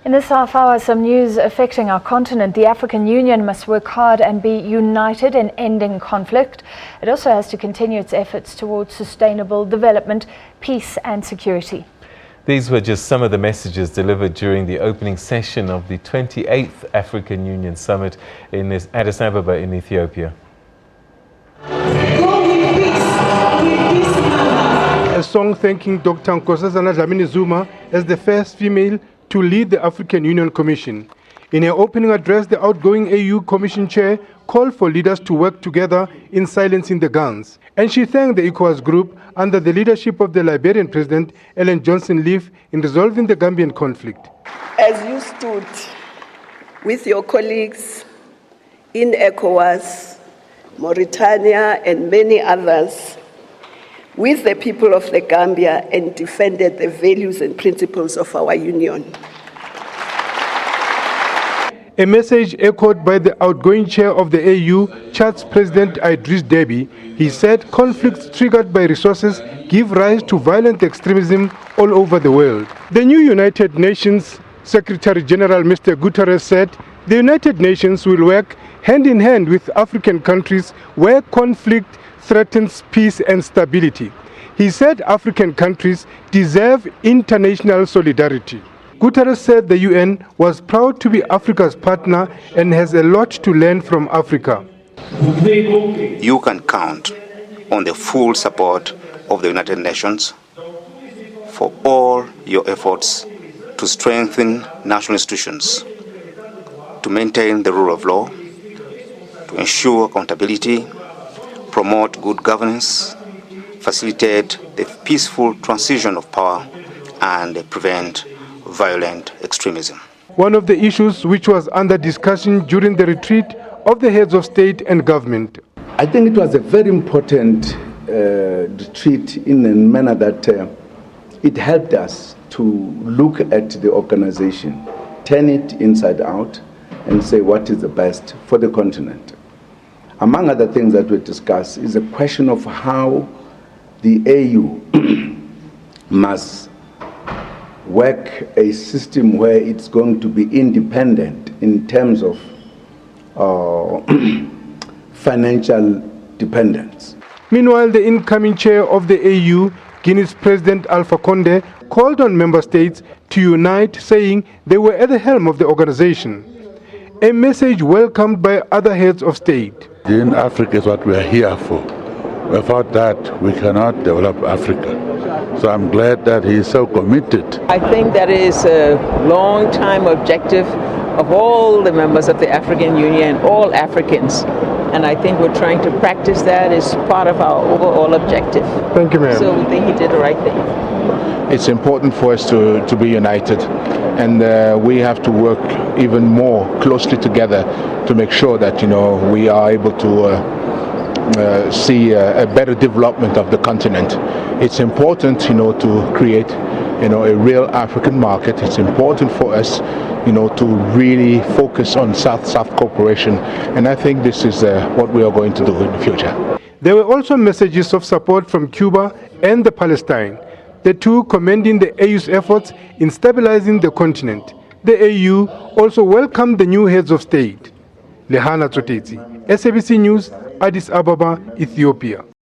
In this half hour, some news affecting our continent. The African Union must work hard and be united in ending conflict. It also has to continue its efforts towards sustainable development, peace and security. These were just some of the messages delivered during the opening session of the 28th African Union Summit in Addis Ababa in Ethiopia. A song thanking Dr. Nkosazana Dlamini-Zuma as the first female to lead the African Union Commission. In her opening address, the outgoing AU Commission Chair called for leaders to work together in silencing the guns. And she thanked the ECOWAS group under the leadership of the Liberian President Ellen Johnson Sirleaf in resolving the Gambian conflict. As you stood with your colleagues in ECOWAS, Mauritania and many others, with the people of the Gambia and defended the values and principles of our union. A message echoed by the outgoing chair of the AU, Chad's President Idriss Déby. He said conflicts triggered by resources give rise to violent extremism all over the world. The new United Nations Secretary General Mr. Guterres said the United Nations will work hand in hand with African countries where conflict threatens peace and stability. He said African countries deserve international solidarity. Guterres said the UN was proud to be Africa's partner and has a lot to learn from Africa. You can count on the full support of the United Nations for all your efforts to strengthen national institutions, to maintain the rule of law, to ensure accountability, promote good governance, facilitate the peaceful transition of power, and prevent violent extremism. One of the issues which was under discussion during the retreat of the heads of state and government. I think it was a very important retreat in a manner that it helped us to look at the organization, turn it inside out, and say what is the best for the continent. Among other things that we discussed is a question of how the AU must work a system where it's going to be independent in terms of financial dependence. Meanwhile, the incoming chair of the AU, Guinea's President Alpha Condé, called on member states to unite, saying they were at the helm of the organization. A message welcomed by other heads of state. In Africa is what we are here for. Without that, we cannot develop Africa. So I'm glad that he is so committed. I think that is a long-time objective of all the members of the African Union, all Africans. And I think we're trying to practice that as part of our overall objective. Thank you, ma'am. So we think he did the right thing. It's important for us to be united, and we have to work even more closely together to make sure that we are able to see a better development of the continent. It's important to create a real African market. It's important for us to really focus on South-South cooperation, and I think this is what we are going to do in the future. There were also messages of support from Cuba and the Palestine, the two commending the AU's efforts in stabilizing the continent. The AU also welcomed the new heads of state. Lehana Tsotetsi, SABC News, Addis Ababa, Ethiopia.